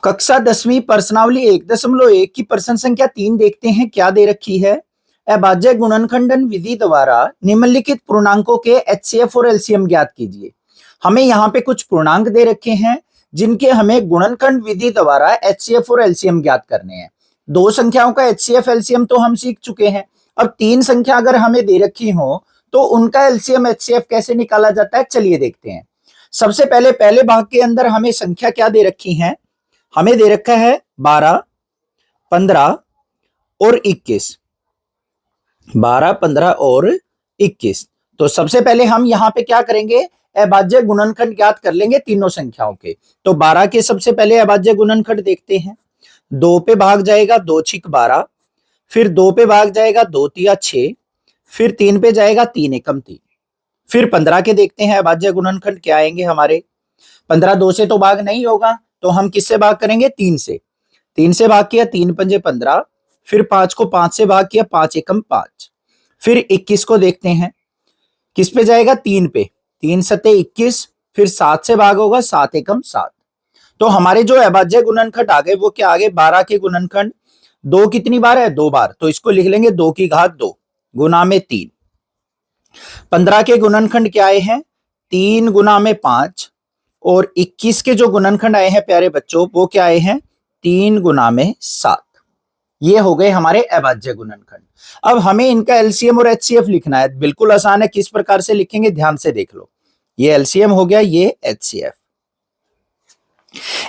कक्षा 10वीं प्रश्नावली 1.1 की प्रश्न संख्या 3 देखते हैं क्या दे रखी है। अभाज्य गुणनखंडन विधि द्वारा निम्नलिखित पूर्णांकों के एचसीएफ और एलसीएम ज्ञात कीजिए। हमें यहाँ पे कुछ पूर्णांक दे रखे हैं जिनके हमें गुणनखंड विधि द्वारा एचसीएफ और एलसीएम ज्ञात करने हैं। दो संख्याओं का एचसीएफ एलसीएम तो हम सीख चुके हैं। अब तीन संख्या अगर हमें दे रखी हो तो उनका एलसीएम एचसीएफ कैसे निकाला जाता है, चलिए देखते हैं। सबसे पहले भाग के अंदर हमें संख्या क्या दे रखी है, हमें दे रखा है 12, 15 और 21। 12, 15 और 21। तो सबसे पहले हम यहाँ पे क्या करेंगे, अभाज्य गुणनखंड ज्ञात कर लेंगे तीनों संख्याओं के। तो 12 के सबसे पहले अभाज्य गुणनखंड देखते हैं। 2 पे भाग जाएगा 2 छिक 12, फिर 2 पे भाग जाएगा 2 तिया 6, फिर 3 पे जाएगा 3 एकम 3। फिर 15 के देखते हैं अभाज्य गुणनखंड क्या आएंगे हमारे। 15 2 से तो भाग नहीं होगा, तो हम किससे भाग करेंगे, 3 से। 3 से भाग किया 3 पंजे 15, फिर 5 को 5 से भाग किया 5 एकम 5। फिर 21 को देखते हैं किस पे जाएगा, 3 पे। 3 सते 21, फिर 7 से भाग होगा 7 एकम 7। तो हमारे जो अभाज्य गुणनखंड आ गए वो क्या आ गए, 12 के गुणनखंड। 2 कितनी बार है, 2 बार, तो इसको लिख लेंगे 2 की घात 2 गुना में 3। 15 के गुणनखंड क्या आए हैं, 3 गुना में 5। और 21 के जो गुणनखंड आए हैं प्यारे बच्चों वो क्या आए हैं, 3 गुना में 7। ये हो गए हमारे अभाज्य गुणनखंड। अब हमें इनका एलसीएम और एचसीएफ लिखना है। बिल्कुल आसान है, किस प्रकार से लिखेंगे ध्यान से देख लो। ये एलसीएम हो गया, ये एचसीएफ।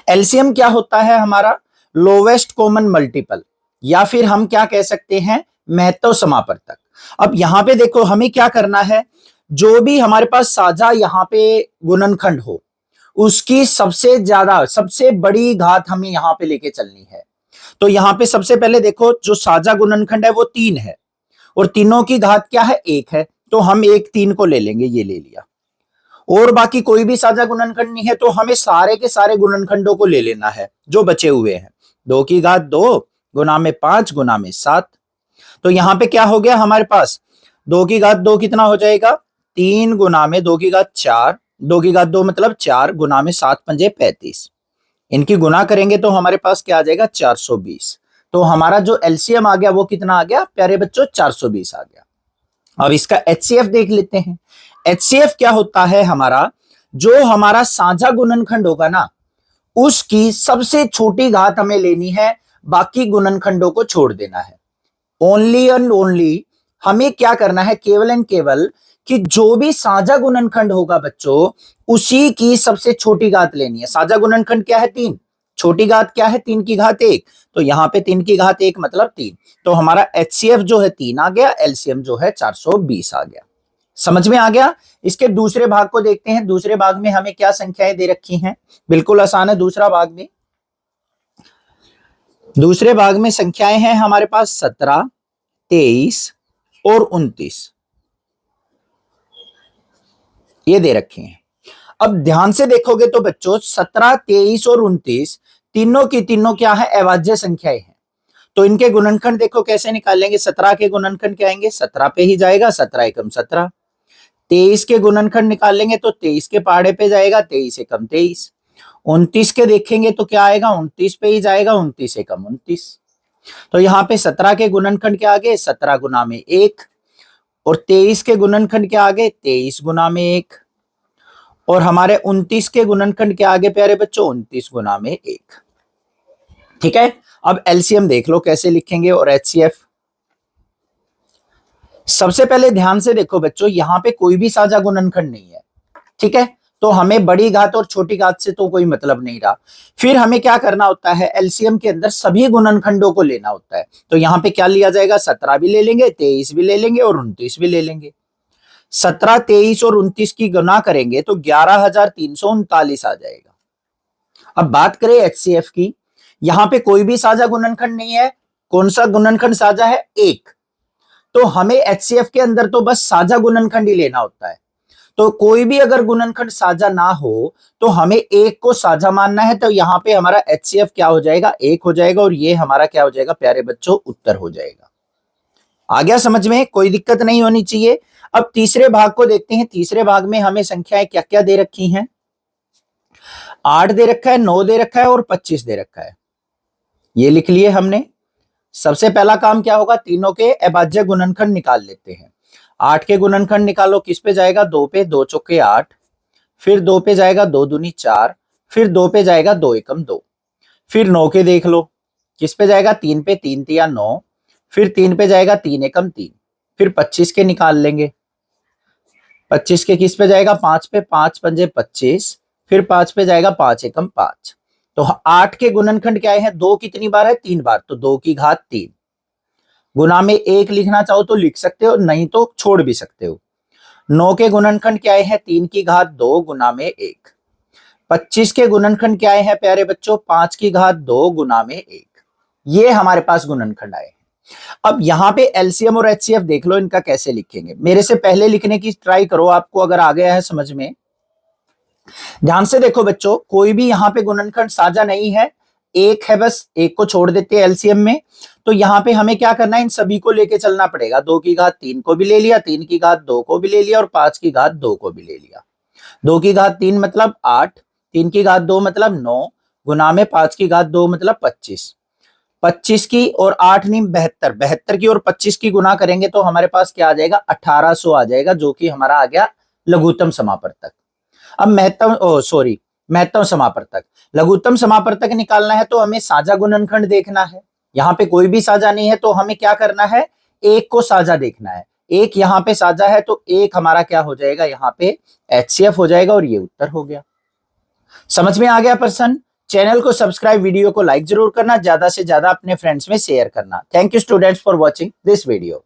एलसीएम क्या होता है हमारा, लोवेस्ट कॉमन मल्टीपल, या फिर हम क्या कह सकते हैं, महत्व समापवर्तक। अब यहां पे देखो हमें क्या करना है, जो भी हमारे पास साझा यहाँ पे गुणनखंड हो उसकी सबसे ज्यादा सबसे बड़ी घात हमें यहाँ पे लेके चलनी है। तो यहाँ पे सबसे पहले देखो जो साझा गुणनखंड है वो 3 है और तीनों की घात क्या है, 1 है। तो हम 1 3 को ले लेंगे, ये ले लिया। और बाकी कोई भी साझा गुणनखंड नहीं है तो हमें सारे के सारे गुणनखंडों को ले लेना है जो बचे हुए हैं। 2 की घात 2 गुना में 5 गुना में 7। तो यहाँ पे क्या हो गया हमारे पास, 2 की घात 2 कितना हो जाएगा, 3 गुना में 2 की घात 4, 2 की घात 2 मतलब 4 गुना में 7 पंजे 35। इनकी गुना करेंगे तो हमारे पास क्या आ जाएगा, 420। तो हमारा जो एलसीएम आ गया वो कितना आ गया प्यारे बच्चों, 420 आ गया। अब इसका एचसीएफ देख लेते हैं। एचसीएफ क्या होता है हमारा, जो हमारा साझा गुणनखंड होगा ना उसकी सबसे छोटी घात हमें लेनी है, बाकी गुणनखंडों को छोड़ देना है। ओनली एंड ओनली हमें क्या करना है, केवल एंड केवल कि जो भी साझा गुणनखंड होगा बच्चों उसी की सबसे छोटी घात लेनी है। साझा गुणनखंड क्या है, 3। छोटी घात क्या है, 3 की घात 1। तो यहाँ पे 3 की घात 1 मतलब 3। तो हमारा एचसीएफ जो है 3 आ गया, एलसीएम जो है 420 आ गया। समझ में आ गया। इसके दूसरे भाग को देखते हैं। दूसरे भाग में हमें क्या संख्याएं दे रखी हैं, बिल्कुल आसान है दूसरा भाग भी। दूसरे भाग में संख्याएं हैं हमारे पास 17, 23 और 29, ये दे रखे हैं। अब ध्यान से देखोगे तो बच्चों 17, 23 और 29 तीनों की तीनों क्या है, अभाज्य संख्याएं हैं। तो इनके गुणनखंड देखो कैसे निकालेंगे। 17 के गुणनखंड क्या आएंगे, 17 पे ही जाएगा, 17 एकम 17। 23 के गुणनखंड निकालेंगे तो 23 के पहाड़े पे जाएगा, 23 एकम 23। 29 के देखेंगे तो क्या आएगा, 29 पे ही जाएगा, 29 एकम 29। तो यहाँ पे 17 के गुणनखंड क्या आ गए, 17 गुना में 1। और 23 के गुणनखंड क्या आ गए, 23 गुना में 1। और हमारे 29 के गुणनखंड क्या आ गए प्यारे बच्चों, 29 गुना में 1। ठीक है। अब एलसीएम देख लो कैसे लिखेंगे और एचसीएफ। सबसे पहले ध्यान से देखो बच्चों, यहां पे कोई भी साझा गुणनखंड नहीं है। ठीक है, तो हमें बड़ी घात और छोटी घात से तो कोई मतलब नहीं रहा। फिर हमें क्या करना होता है, एलसीएम के अंदर सभी गुणनखंडों को लेना होता है। तो यहाँ पे क्या लिया जाएगा, 17 भी ले लेंगे, 23 भी ले लेंगे और 29 भी ले लेंगे। 17, 23 और 29 की गुना करेंगे तो 11,339 आ जाएगा। अब बात करें एचसीएफ की, यहां पे कोई भी साझा गुणनखंड नहीं है। कौन सा गुणनखंड साझा है, 1। तो हमें एचसीएफ के अंदर तो बस साझा गुणनखंड ही लेना होता है। तो कोई भी अगर गुणनखंड साझा ना हो तो हमें 1 को साझा मानना है। तो यहाँ पे हमारा एचसीएफ क्या हो जाएगा, 1 हो जाएगा। और ये हमारा क्या हो जाएगा प्यारे बच्चों, उत्तर हो जाएगा। आ गया समझ में, कोई दिक्कत नहीं होनी चाहिए। अब तीसरे भाग को देखते हैं। तीसरे भाग में हमें संख्याएं क्या क्या दे रखी हैं। 8 दे रखा है, 9 दे रखा है और 25 दे रखा है। ये लिख लिए हमने। सबसे पहला काम क्या होगा, तीनों के अभाज्य गुणनखंड निकाल लेते हैं। 8 के गुणनखंड निकालो, किस पे जाएगा, 2 पे, 2 चौके 8, फिर 2 पे जाएगा 2 दूनी 4, फिर 2 पे जाएगा 2 एकम 2, फिर 9 के देख लो, किस पे जाएगा, 3 पे, 3 तिया 9, फिर 3 पे जाएगा 3 एकम 3, फिर 25 के निकाल लेंगे। 25 के किस पे जाएगा, 5 पे, 5 पंजे 25, फिर 5 पे जाएगा 5 एकम 5। तो 8 के गुणनखंड क्या है, 2 कितनी बार है, 3 बार, तो 2 की घात 3। गुना में 1 लिखना चाहो तो लिख सकते हो, नहीं तो छोड़ भी सकते हो। 9 के गुणनखंड क्या है, 3 की घात 2 गुना में 1। 25 के गुणनखंड क्या है प्यारे बच्चों, 5 की घात 2 गुना में 1। ये हमारे पास गुणनखंड आए हैं। अब यहाँ पे एलसीएम और एचसीएफ देख लो, इनका कैसे लिखेंगे। मेरे से पहले लिखने की ट्राई करो, आपको अगर आ गया है समझ में। ध्यान से देखो बच्चों, कोई भी यहाँ पे गुणनखंड साझा नहीं है, एक है, बस एक को छोड़ देते हैं एलसीएम में। तो यहाँ पे हमें क्या करना है, इन सभी को लेके चलना पड़ेगा। 2 की घात 3 को भी ले लिया, 3 की घात 2 को भी ले लिया और 5 की घात 2 को भी ले लिया। 2 की घात 3 मतलब 8, 3 की घात 2 मतलब 9, गुना में 5 की घात 2 मतलब 25। 25 की और 8 नहीं 72, 72 की और 25 की गुना करेंगे तो हमारे पास क्या आ जाएगा, 1800 आ जाएगा, जो कि हमारा आ गया लघुत्तम समापवर्तक। अब महत्तम समापवर्तक। लघुत्तम समापवर्तक निकालना है तो हमें साझा गुणनखंड देखना है। यहाँ पे कोई भी साझा नहीं है तो हमें क्या करना है, एक को साझा देखना है। एक यहाँ पे साझा है तो एक हमारा क्या हो जाएगा, यहाँ पे एचसीएफ हो जाएगा और ये उत्तर हो गया। समझ में आ गया पर्सन। चैनल को सब्सक्राइब, वीडियो को लाइक जरूर करना, ज्यादा से ज्यादा अपने फ्रेंड्स में शेयर करना। Thank you students for watching this video.